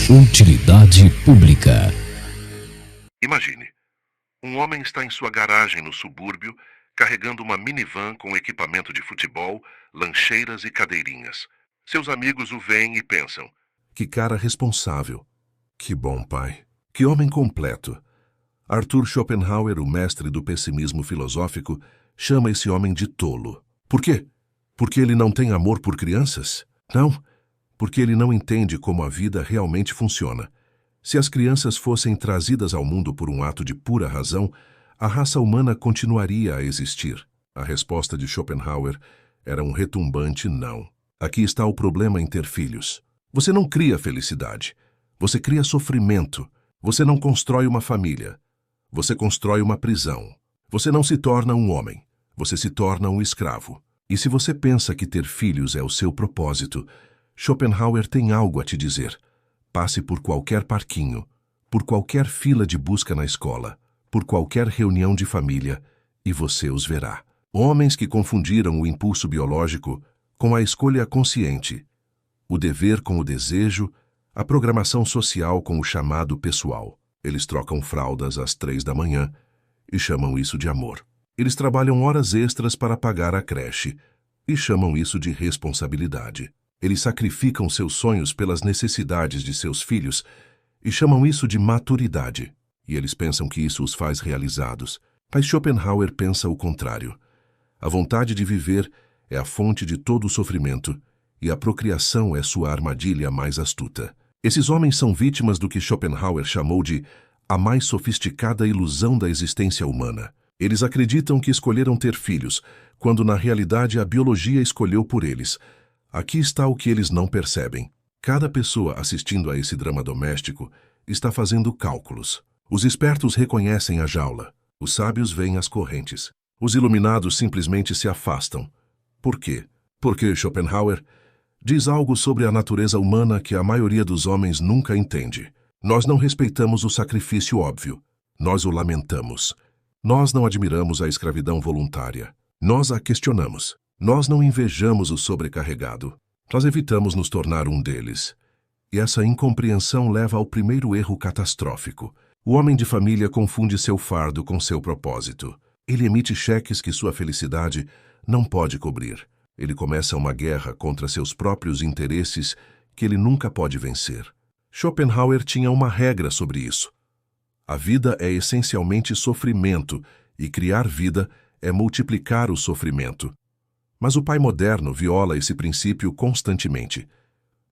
Utilidade pública. Imagine, um homem está em sua garagem no subúrbio, carregando uma minivan com equipamento de futebol, lancheiras e cadeirinhas. Seus amigos o veem e pensam: que cara responsável. Que bom pai. Que homem completo. Arthur Schopenhauer, o mestre do pessimismo filosófico, chama esse homem de tolo. Por quê? Porque ele não tem amor por crianças? Não, porque ele não entende como a vida realmente funciona. Se as crianças fossem trazidas ao mundo por um ato de pura razão, a raça humana continuaria a existir. A resposta de Schopenhauer era um retumbante não. Aqui está o problema em ter filhos. Você não cria felicidade. Você cria sofrimento. Você não constrói uma família. Você constrói uma prisão. Você não se torna um homem. Você se torna um escravo. E se você pensa que ter filhos é o seu propósito, Schopenhauer tem algo a te dizer. Passe por qualquer parquinho, por qualquer fila de busca na escola, por qualquer reunião de família, e você os verá. Homens que confundiram o impulso biológico com a escolha consciente, o dever com o desejo, a programação social com o chamado pessoal. Eles trocam fraldas às 3 da manhã e chamam isso de amor. Eles trabalham horas extras para pagar a creche e chamam isso de responsabilidade. Eles sacrificam seus sonhos pelas necessidades de seus filhos e chamam isso de maturidade. E eles pensam que isso os faz realizados. Mas Schopenhauer pensa o contrário. A vontade de viver é a fonte de todo o sofrimento e a procriação é sua armadilha mais astuta. Esses homens são vítimas do que Schopenhauer chamou de a mais sofisticada ilusão da existência humana. Eles acreditam que escolheram ter filhos, quando na realidade a biologia escolheu por eles. Aqui está o que eles não percebem. Cada pessoa assistindo a esse drama doméstico está fazendo cálculos. Os espertos reconhecem a jaula. Os sábios veem as correntes. Os iluminados simplesmente se afastam. Por quê? Porque Schopenhauer diz algo sobre a natureza humana que a maioria dos homens nunca entende. Nós não respeitamos o sacrifício óbvio. Nós o lamentamos. Nós não admiramos a escravidão voluntária. Nós a questionamos. Nós não invejamos o sobrecarregado. Nós evitamos nos tornar um deles. E essa incompreensão leva ao primeiro erro catastrófico. O homem de família confunde seu fardo com seu propósito. Ele emite cheques que sua felicidade não pode cobrir. Ele começa uma guerra contra seus próprios interesses que ele nunca pode vencer. Schopenhauer tinha uma regra sobre isso. A vida é essencialmente sofrimento e criar vida é multiplicar o sofrimento. Mas o pai moderno viola esse princípio constantemente.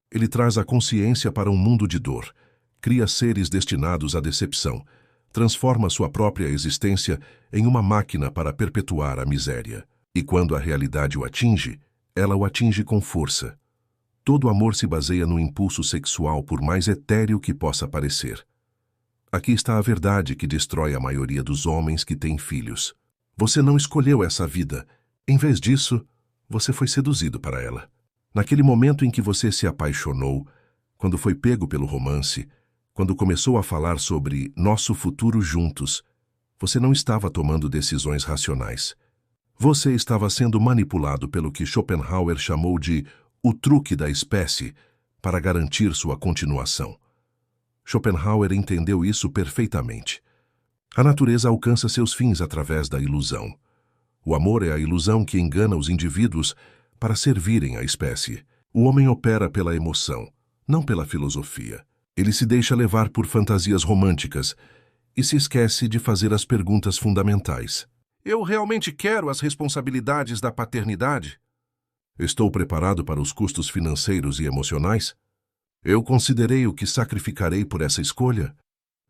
Ele traz a consciência para um mundo de dor, cria seres destinados à decepção, transforma sua própria existência em uma máquina para perpetuar a miséria. E quando a realidade o atinge, ela o atinge com força. Todo amor se baseia no impulso sexual, por mais etéreo que possa parecer. Aqui está a verdade que destrói a maioria dos homens que têm filhos. Você não escolheu essa vida. Em vez disso, você foi seduzido para ela. Naquele momento em que você se apaixonou, quando foi pego pelo romance, quando começou a falar sobre nosso futuro juntos, você não estava tomando decisões racionais. Você estava sendo manipulado pelo que Schopenhauer chamou de o truque da espécie para garantir sua continuação. Schopenhauer entendeu isso perfeitamente. A natureza alcança seus fins através da ilusão. O amor é a ilusão que engana os indivíduos para servirem à espécie. O homem opera pela emoção, não pela filosofia. Ele se deixa levar por fantasias românticas e se esquece de fazer as perguntas fundamentais. Eu realmente quero as responsabilidades da paternidade? Estou preparado para os custos financeiros e emocionais? Eu considerei o que sacrificarei por essa escolha?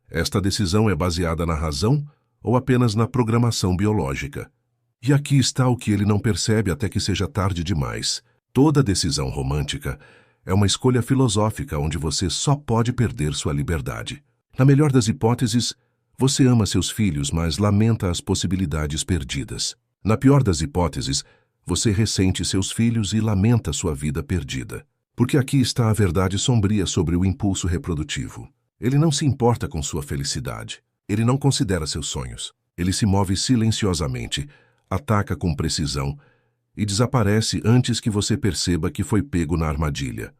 Esta decisão é baseada na razão ou apenas na programação biológica? E aqui está o que ele não percebe até que seja tarde demais. Toda decisão romântica é uma escolha filosófica onde você só pode perder sua liberdade. Na melhor das hipóteses, você ama seus filhos, mas lamenta as possibilidades perdidas. Na pior das hipóteses, você ressente seus filhos e lamenta sua vida perdida. Porque aqui está a verdade sombria sobre o impulso reprodutivo. Ele não se importa com sua felicidade. Ele não considera seus sonhos. Ele se move silenciosamente, ataca com precisão e desaparece antes que você perceba que foi pego na armadilha.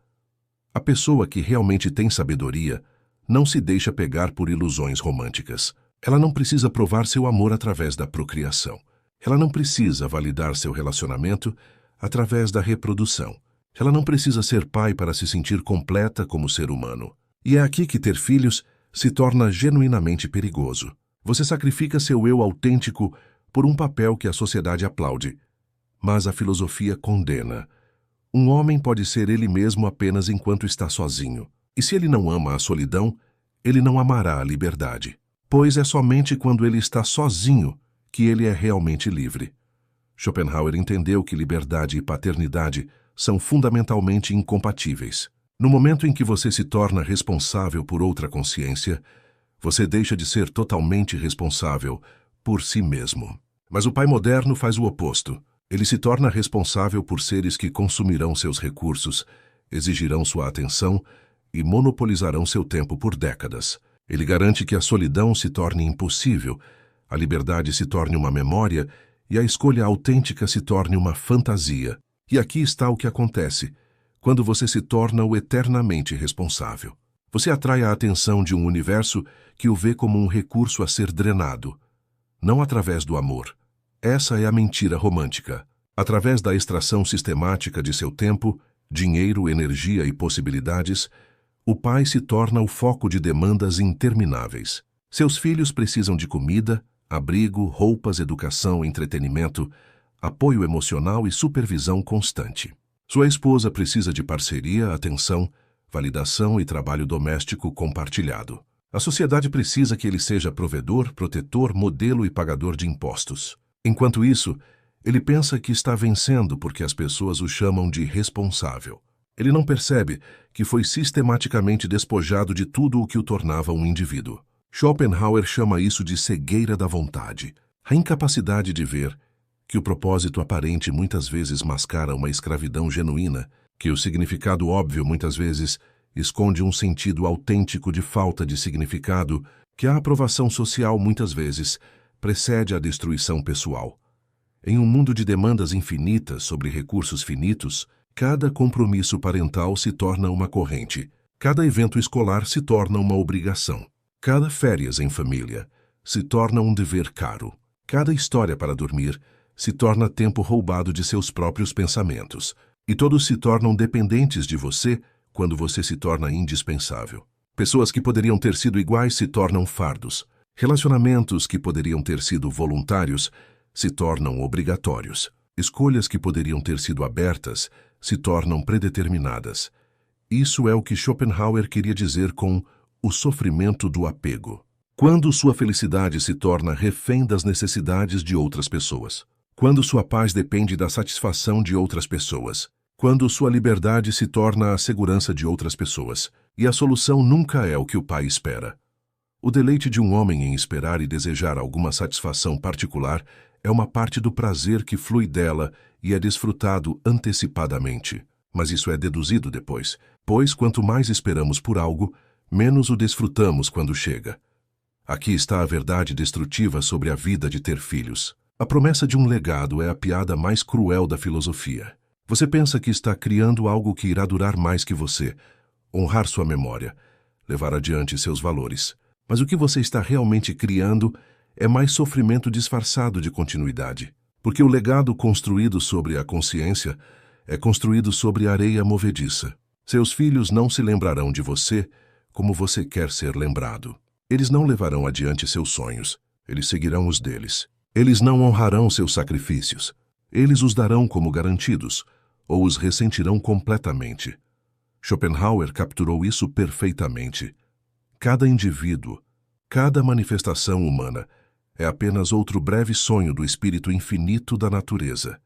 A pessoa que realmente tem sabedoria não se deixa pegar por ilusões românticas. Ela não precisa provar seu amor através da procriação. Ela não precisa validar seu relacionamento através da reprodução. Ela não precisa ser pai para se sentir completa como ser humano. E é aqui que ter filhos se torna genuinamente perigoso. Você sacrifica seu eu autêntico por um papel que a sociedade aplaude, mas a filosofia condena. Um homem pode ser ele mesmo apenas enquanto está sozinho. E se ele não ama a solidão, ele não amará a liberdade. Pois é somente quando ele está sozinho que ele é realmente livre. Schopenhauer entendeu que liberdade e paternidade são fundamentalmente incompatíveis. No momento em que você se torna responsável por outra consciência, você deixa de ser totalmente responsável por si mesmo. Mas o pai moderno faz o oposto. Ele se torna responsável por seres que consumirão seus recursos, exigirão sua atenção e monopolizarão seu tempo por décadas. Ele garante que a solidão se torne impossível, a liberdade se torne uma memória e a escolha autêntica se torne uma fantasia. E aqui está o que acontece quando você se torna o eternamente responsável. Você atrai a atenção de um universo que o vê como um recurso a ser drenado, não através do amor. Essa é a mentira romântica. Através da extração sistemática de seu tempo, dinheiro, energia e possibilidades, o pai se torna o foco de demandas intermináveis. Seus filhos precisam de comida, abrigo, roupas, educação, entretenimento, apoio emocional e supervisão constante. Sua esposa precisa de parceria, atenção, validação e trabalho doméstico compartilhado. A sociedade precisa que ele seja provedor, protetor, modelo e pagador de impostos. Enquanto isso, ele pensa que está vencendo porque as pessoas o chamam de responsável. Ele não percebe que foi sistematicamente despojado de tudo o que o tornava um indivíduo. Schopenhauer chama isso de cegueira da vontade, a incapacidade de ver que o propósito aparente muitas vezes mascara uma escravidão genuína, que o significado óbvio muitas vezes esconde um sentido autêntico de falta de significado, que a aprovação social muitas vezes precede a destruição pessoal. Em um mundo de demandas infinitas sobre recursos finitos, cada compromisso parental se torna uma corrente, cada evento escolar se torna uma obrigação, cada férias em família se torna um dever caro, cada história para dormir se torna tempo roubado de seus próprios pensamentos, e todos se tornam dependentes de você quando você se torna indispensável. Pessoas que poderiam ter sido iguais se tornam fardos. Relacionamentos que poderiam ter sido voluntários se tornam obrigatórios. Escolhas que poderiam ter sido abertas se tornam predeterminadas. Isso é o que Schopenhauer queria dizer com o sofrimento do apego. Quando sua felicidade se torna refém das necessidades de outras pessoas. Quando sua paz depende da satisfação de outras pessoas. Quando sua liberdade se torna a segurança de outras pessoas. E a solução nunca é o que o pai espera. O deleite de um homem em esperar e desejar alguma satisfação particular é uma parte do prazer que flui dela e é desfrutado antecipadamente. Mas isso é deduzido depois, pois quanto mais esperamos por algo, menos o desfrutamos quando chega. Aqui está a verdade destrutiva sobre a vida de ter filhos. A promessa de um legado é a piada mais cruel da filosofia. Você pensa que está criando algo que irá durar mais que você, honrar sua memória, levar adiante seus valores. Mas o que você está realmente criando é mais sofrimento disfarçado de continuidade. Porque o legado construído sobre a consciência é construído sobre areia movediça. Seus filhos não se lembrarão de você como você quer ser lembrado. Eles não levarão adiante seus sonhos. Eles seguirão os deles. Eles não honrarão seus sacrifícios. Eles os darão como garantidos, ou os ressentirão completamente. Schopenhauer capturou isso perfeitamente. Cada indivíduo, cada manifestação humana é apenas outro breve sonho do espírito infinito da natureza.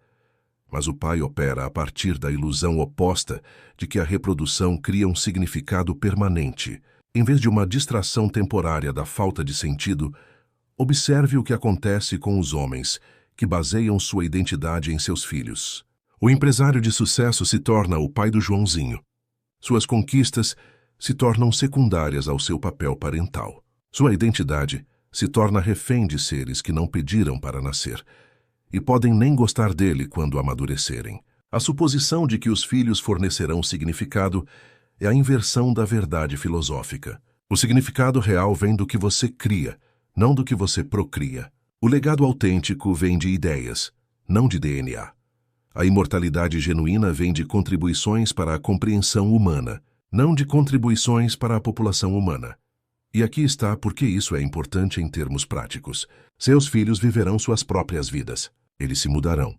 Mas o pai opera a partir da ilusão oposta de que a reprodução cria um significado permanente. Em vez de uma distração temporária da falta de sentido, observe o que acontece com os homens que baseiam sua identidade em seus filhos. O empresário de sucesso se torna o pai do Joãozinho. Suas conquistas se tornam secundárias ao seu papel parental. Sua identidade se torna refém de seres que não pediram para nascer e podem nem gostar dele quando amadurecerem. A suposição de que os filhos fornecerão significado é a inversão da verdade filosófica. O significado real vem do que você cria, não do que você procria. O legado autêntico vem de ideias, não de DNA. A imortalidade genuína vem de contribuições para a compreensão humana, não de contribuições para a população humana. E aqui está porque isso é importante em termos práticos. Seus filhos viverão suas próprias vidas. Eles se mudarão.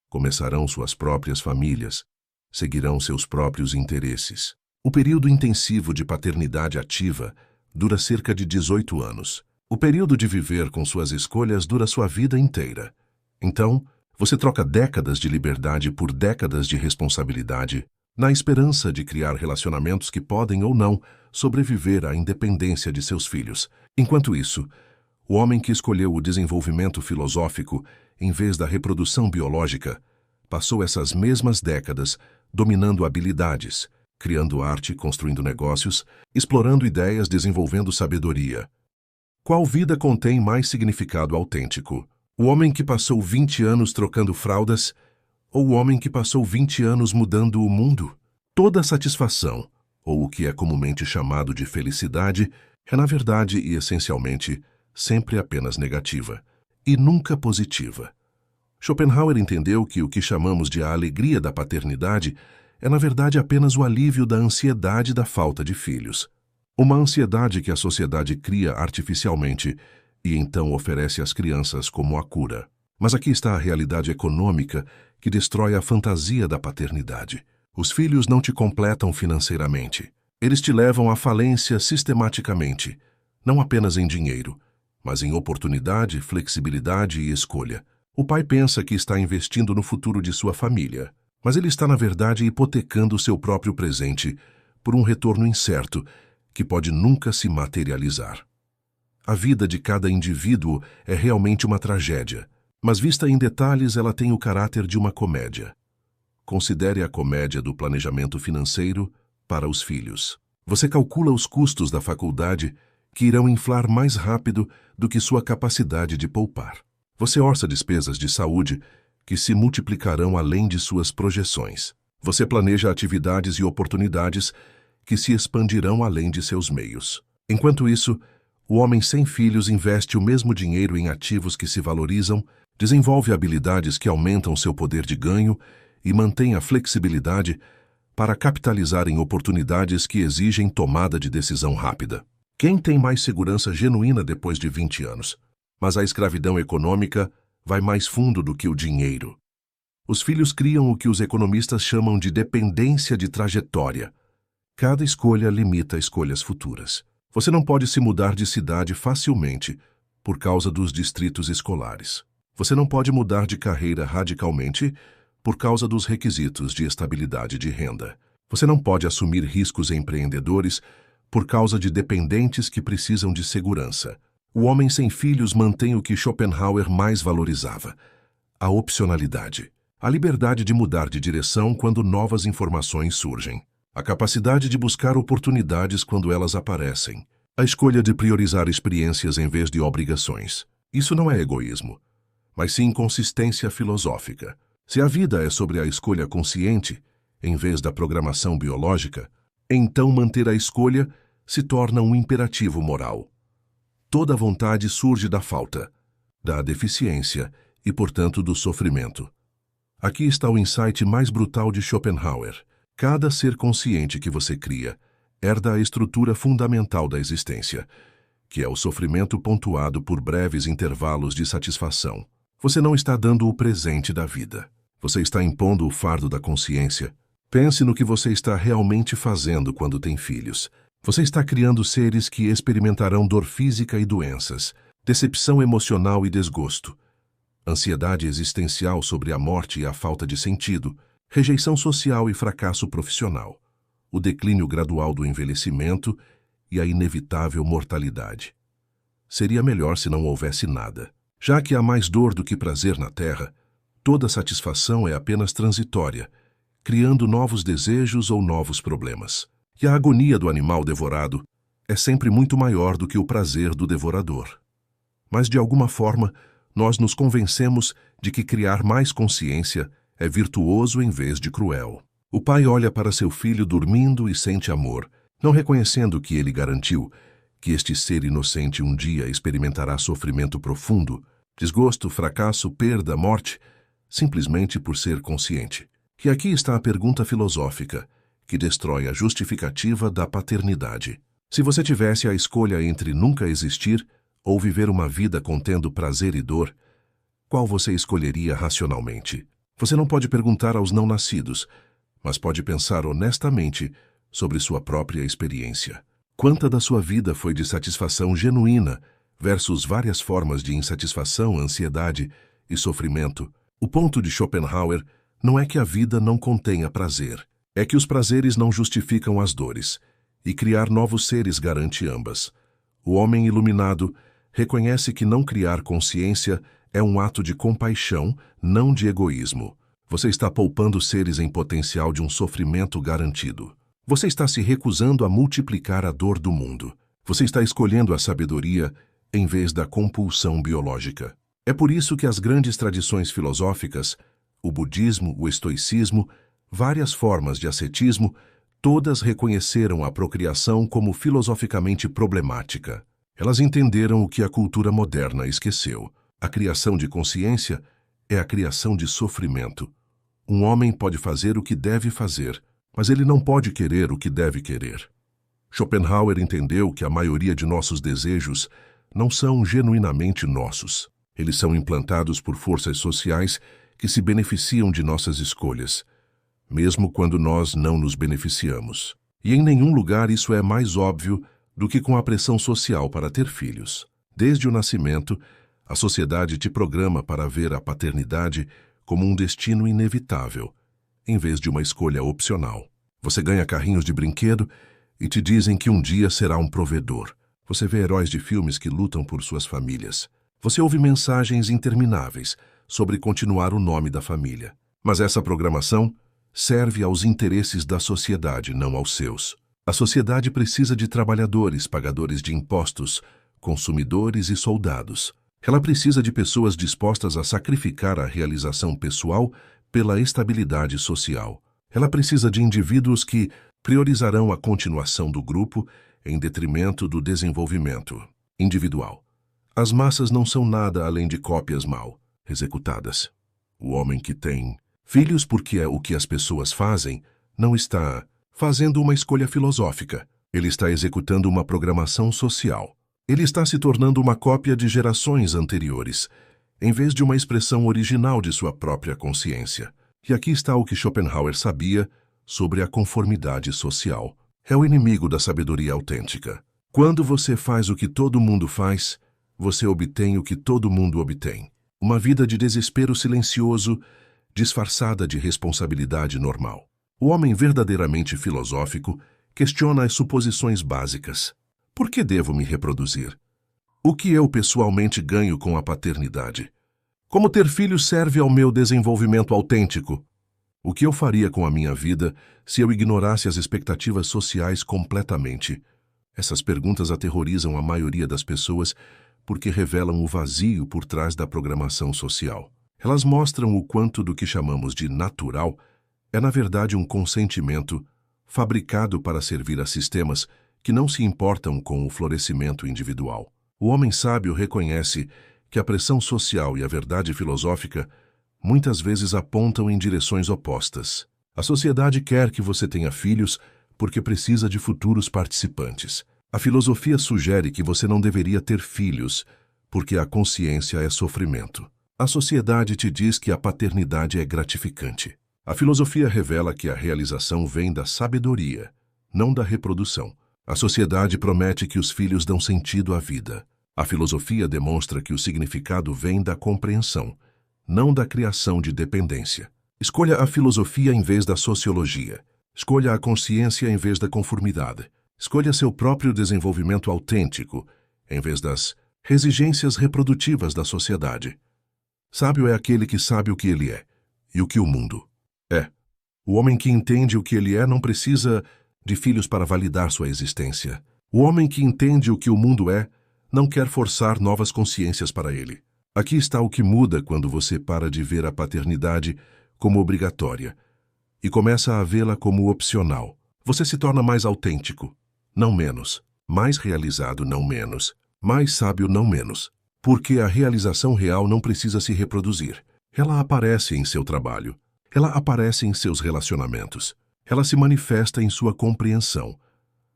Começarão suas próprias famílias. Seguirão seus próprios interesses. O período intensivo de paternidade ativa dura cerca de 18 anos. O período de viver com suas escolhas dura sua vida inteira. Então, você troca décadas de liberdade por décadas de responsabilidade, na esperança de criar relacionamentos que podem ou não sobreviver à independência de seus filhos. Enquanto isso, o homem que escolheu o desenvolvimento filosófico em vez da reprodução biológica passou essas mesmas décadas dominando habilidades, criando arte, construindo negócios, explorando ideias, desenvolvendo sabedoria. Qual vida contém mais significado autêntico? O homem que passou 20 anos trocando fraldas ou o homem que passou 20 anos mudando o mundo? Toda satisfação, ou o que é comumente chamado de felicidade, é na verdade e essencialmente sempre apenas negativa, e nunca positiva. Schopenhauer entendeu que o que chamamos de a alegria da paternidade é na verdade apenas o alívio da ansiedade da falta de filhos. Uma ansiedade que a sociedade cria artificialmente e então oferece às crianças como a cura. Mas aqui está a realidade econômica que destrói a fantasia da paternidade. Os filhos não te completam financeiramente. Eles te levam à falência sistematicamente, não apenas em dinheiro, mas em oportunidade, flexibilidade e escolha. O pai pensa que está investindo no futuro de sua família, mas ele está, na verdade, hipotecando seu próprio presente por um retorno incerto que pode nunca se materializar. A vida de cada indivíduo é realmente uma tragédia, mas vista em detalhes ela tem o caráter de uma comédia. Considere a comédia do planejamento financeiro para os filhos. Você calcula os custos da faculdade que irão inflar mais rápido do que sua capacidade de poupar. Você orça despesas de saúde que se multiplicarão além de suas projeções. Você planeja atividades e oportunidades que se expandirão além de seus meios. Enquanto isso, o homem sem filhos investe o mesmo dinheiro em ativos que se valorizam, desenvolve habilidades que aumentam seu poder de ganho e mantém a flexibilidade para capitalizar em oportunidades que exigem tomada de decisão rápida. Quem tem mais segurança genuína depois de 20 anos? Mas a escravidão econômica vai mais fundo do que o dinheiro. Os filhos criam o que os economistas chamam de dependência de trajetória. Cada escolha limita escolhas futuras. Você não pode se mudar de cidade facilmente por causa dos distritos escolares. Você não pode mudar de carreira radicalmente por causa dos requisitos de estabilidade de renda. Você não pode assumir riscos empreendedores por causa de dependentes que precisam de segurança. O homem sem filhos mantém o que Schopenhauer mais valorizava: a opcionalidade, a liberdade de mudar de direção quando novas informações surgem. A capacidade de buscar oportunidades quando elas aparecem. A escolha de priorizar experiências em vez de obrigações. Isso não é egoísmo, mas sim consistência filosófica. Se a vida é sobre a escolha consciente, em vez da programação biológica, então manter a escolha se torna um imperativo moral. Toda vontade surge da falta, da deficiência e, portanto, do sofrimento. Aqui está o insight mais brutal de Schopenhauer. Cada ser consciente que você cria herda a estrutura fundamental da existência, que é o sofrimento pontuado por breves intervalos de satisfação. Você não está dando o presente da vida. Você está impondo o fardo da consciência. Pense no que você está realmente fazendo quando tem filhos. Você está criando seres que experimentarão dor física e doenças, decepção emocional e desgosto, ansiedade existencial sobre a morte e a falta de sentido, rejeição social e fracasso profissional, o declínio gradual do envelhecimento e a inevitável mortalidade. Seria melhor se não houvesse nada. Já que há mais dor do que prazer na Terra, toda satisfação é apenas transitória, criando novos desejos ou novos problemas. E a agonia do animal devorado é sempre muito maior do que o prazer do devorador. Mas, de alguma forma, nós nos convencemos de que criar mais consciência é virtuoso em vez de cruel. O pai olha para seu filho dormindo e sente amor, não reconhecendo que ele garantiu que este ser inocente um dia experimentará sofrimento profundo, desgosto, fracasso, perda, morte, simplesmente por ser consciente. E aqui está a pergunta filosófica, que destrói a justificativa da paternidade. Se você tivesse a escolha entre nunca existir ou viver uma vida contendo prazer e dor, qual você escolheria racionalmente? Você não pode perguntar aos não-nascidos, mas pode pensar honestamente sobre sua própria experiência. Quanta da sua vida foi de satisfação genuína versus várias formas de insatisfação, ansiedade e sofrimento? O ponto de Schopenhauer não é que a vida não contenha prazer, é que os prazeres não justificam as dores, e criar novos seres garante ambas. O homem iluminado reconhece que não criar consciência é um ato de compaixão, não de egoísmo. Você está poupando seres em potencial de um sofrimento garantido. Você está se recusando a multiplicar a dor do mundo. Você está escolhendo a sabedoria em vez da compulsão biológica. É por isso que as grandes tradições filosóficas, o budismo, o estoicismo, várias formas de ascetismo, todas reconheceram a procriação como filosoficamente problemática. Elas entenderam o que a cultura moderna esqueceu. A criação de consciência é a criação de sofrimento. Um homem pode fazer o que deve fazer, mas ele não pode querer o que deve querer. Schopenhauer entendeu que a maioria de nossos desejos não são genuinamente nossos. Eles são implantados por forças sociais que se beneficiam de nossas escolhas, mesmo quando nós não nos beneficiamos. E em nenhum lugar isso é mais óbvio do que com a pressão social para ter filhos. Desde o nascimento, a sociedade te programa para ver a paternidade como um destino inevitável, em vez de uma escolha opcional. Você ganha carrinhos de brinquedo e te dizem que um dia será um provedor. Você vê heróis de filmes que lutam por suas famílias. Você ouve mensagens intermináveis sobre continuar o nome da família. Mas essa programação serve aos interesses da sociedade, não aos seus. A sociedade precisa de trabalhadores, pagadores de impostos, consumidores e soldados. Ela precisa de pessoas dispostas a sacrificar a realização pessoal pela estabilidade social. Ela precisa de indivíduos que priorizarão a continuação do grupo em detrimento do desenvolvimento individual. As massas não são nada além de cópias mal executadas. O homem que tem filhos porque é o que as pessoas fazem, não está fazendo uma escolha filosófica. Ele está executando uma programação social. Ele está se tornando uma cópia de gerações anteriores, em vez de uma expressão original de sua própria consciência. E aqui está o que Schopenhauer sabia sobre a conformidade social. É o inimigo da sabedoria autêntica. Quando você faz o que todo mundo faz, você obtém o que todo mundo obtém. Uma vida de desespero silencioso, disfarçada de responsabilidade normal. O homem verdadeiramente filosófico questiona as suposições básicas. Por que devo me reproduzir? O que eu pessoalmente ganho com a paternidade? Como ter filhos serve ao meu desenvolvimento autêntico? O que eu faria com a minha vida se eu ignorasse as expectativas sociais completamente? Essas perguntas aterrorizam a maioria das pessoas porque revelam o vazio por trás da programação social. Elas mostram o quanto do que chamamos de natural é, na verdade, um consentimento fabricado para servir a sistemas que não se importam com o florescimento individual. O homem sábio reconhece que a pressão social e a verdade filosófica muitas vezes apontam em direções opostas. A sociedade quer que você tenha filhos porque precisa de futuros participantes. A filosofia sugere que você não deveria ter filhos porque a consciência é sofrimento. A sociedade te diz que a paternidade é gratificante. A filosofia revela que a realização vem da sabedoria, não da reprodução. A sociedade promete que os filhos dão sentido à vida. A filosofia demonstra que o significado vem da compreensão, não da criação de dependência. Escolha a filosofia em vez da sociologia. Escolha a consciência em vez da conformidade. Escolha seu próprio desenvolvimento autêntico, em vez das exigências reprodutivas da sociedade. Sábio é aquele que sabe o que ele é e o que o mundo é. O homem que entende o que ele é não precisa de filhos para validar sua existência. O homem que entende o que o mundo é não quer forçar novas consciências para ele. Aqui está o que muda quando você para de ver a paternidade como obrigatória e começa a vê-la como opcional. Você se torna mais autêntico, não menos, mais realizado, não menos, mais sábio, não menos. Porque a realização real não precisa se reproduzir. Ela aparece em seu trabalho. Ela aparece em seus relacionamentos. Ela se manifesta em sua compreensão.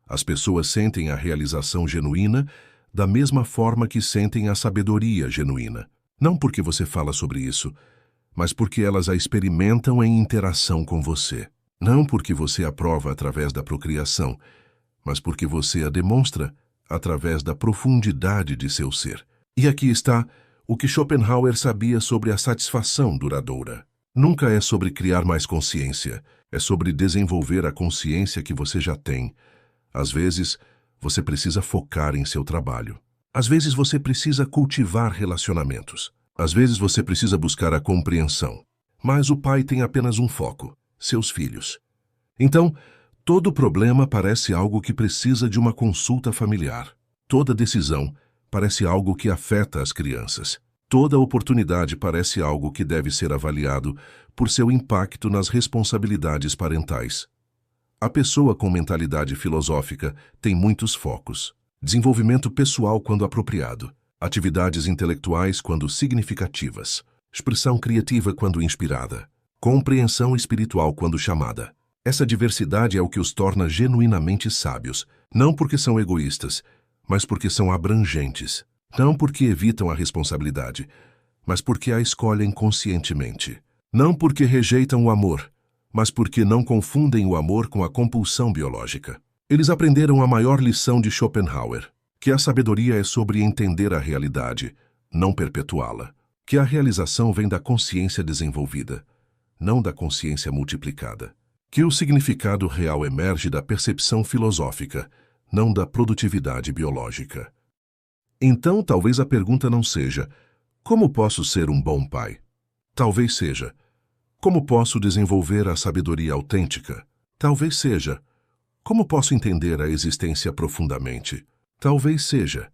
As pessoas sentem a realização genuína da mesma forma que sentem a sabedoria genuína. Não porque você fala sobre isso, mas porque elas a experimentam em interação com você. Não porque você a prova através da procriação, mas porque você a demonstra através da profundidade de seu ser. E aqui está o que Schopenhauer sabia sobre a satisfação duradoura. Nunca é sobre criar mais consciência, é sobre desenvolver a consciência que você já tem. Às vezes, você precisa focar em seu trabalho. Às vezes, você precisa cultivar relacionamentos. Às vezes, você precisa buscar a compreensão. Mas o pai tem apenas um foco: seus filhos. Então, todo problema parece algo que precisa de uma consulta familiar. Toda decisão parece algo que afeta as crianças. Toda oportunidade parece algo que deve ser avaliado por seu impacto nas responsabilidades parentais. A pessoa com mentalidade filosófica tem muitos focos: desenvolvimento pessoal quando apropriado, atividades intelectuais quando significativas, expressão criativa quando inspirada, compreensão espiritual quando chamada. Essa diversidade é o que os torna genuinamente sábios, não porque são egoístas, mas porque são abrangentes. Não porque evitam a responsabilidade, mas porque a escolhem conscientemente. Não porque rejeitam o amor, mas porque não confundem o amor com a compulsão biológica. Eles aprenderam a maior lição de Schopenhauer, que a sabedoria é sobre entender a realidade, não perpetuá-la. Que a realização vem da consciência desenvolvida, não da consciência multiplicada. Que o significado real emerge da percepção filosófica, não da produtividade biológica. Então, talvez a pergunta não seja: como posso ser um bom pai? Talvez seja: como posso desenvolver a sabedoria autêntica? Talvez seja: como posso entender a existência profundamente? Talvez seja: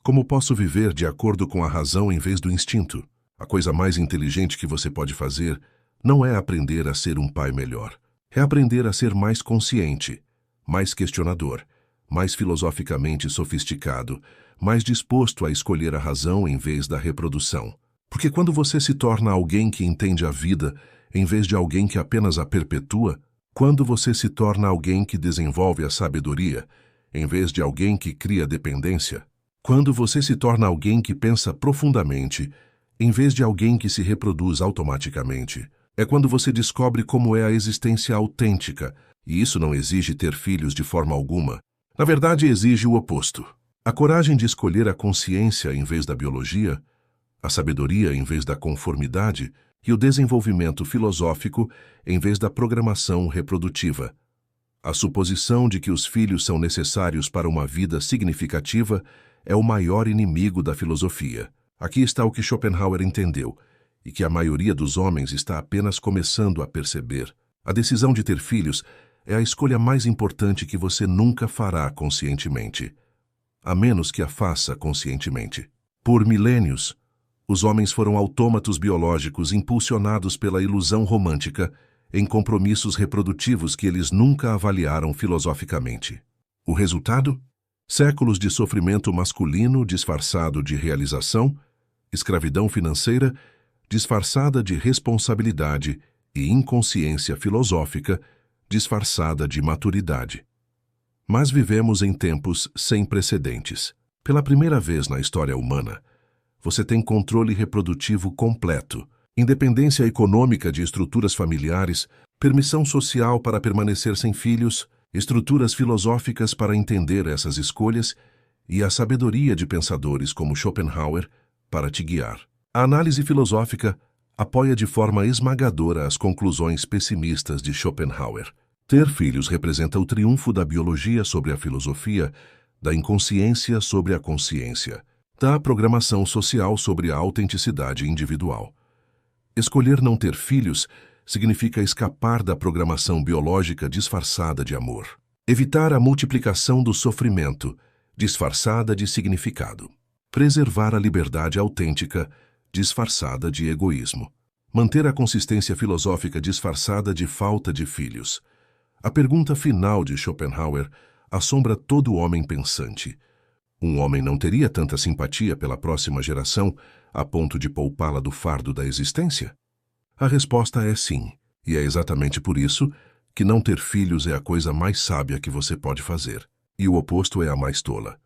como posso viver de acordo com a razão em vez do instinto? A coisa mais inteligente que você pode fazer não é aprender a ser um pai melhor. É aprender a ser mais consciente, mais questionador, mais filosoficamente sofisticado, mais disposto a escolher a razão em vez da reprodução. Porque quando você se torna alguém que entende a vida, em vez de alguém que apenas a perpetua, quando você se torna alguém que desenvolve a sabedoria, em vez de alguém que cria dependência, quando você se torna alguém que pensa profundamente, em vez de alguém que se reproduz automaticamente, é quando você descobre como é a existência autêntica, e isso não exige ter filhos de forma alguma. Na verdade, exige o oposto. A coragem de escolher a consciência em vez da biologia, a sabedoria em vez da conformidade e o desenvolvimento filosófico em vez da programação reprodutiva. A suposição de que os filhos são necessários para uma vida significativa é o maior inimigo da filosofia. Aqui está o que Schopenhauer entendeu e que a maioria dos homens está apenas começando a perceber. A decisão de ter filhos é a escolha mais importante que você nunca fará conscientemente, a menos que a faça conscientemente. Por milênios, os homens foram autômatos biológicos impulsionados pela ilusão romântica em compromissos reprodutivos que eles nunca avaliaram filosoficamente. O resultado? Séculos de sofrimento masculino disfarçado de realização, escravidão financeira disfarçada de responsabilidade e inconsciência filosófica disfarçada de maturidade. Mas vivemos em tempos sem precedentes. Pela primeira vez na história humana, você tem controle reprodutivo completo, independência econômica de estruturas familiares, permissão social para permanecer sem filhos, estruturas filosóficas para entender essas escolhas e a sabedoria de pensadores como Schopenhauer para te guiar. A análise filosófica apoia de forma esmagadora as conclusões pessimistas de Schopenhauer. Ter filhos representa o triunfo da biologia sobre a filosofia, da inconsciência sobre a consciência, da programação social sobre a autenticidade individual. Escolher não ter filhos significa escapar da programação biológica disfarçada de amor. Evitar a multiplicação do sofrimento, disfarçada de significado. Preservar a liberdade autêntica, disfarçada de egoísmo. Manter a consistência filosófica disfarçada de falta de filhos. A pergunta final de Schopenhauer assombra todo homem pensante. Um homem não teria tanta simpatia pela próxima geração a ponto de poupá-la do fardo da existência? A resposta é sim, e é exatamente por isso que não ter filhos é a coisa mais sábia que você pode fazer, e o oposto é a mais tola.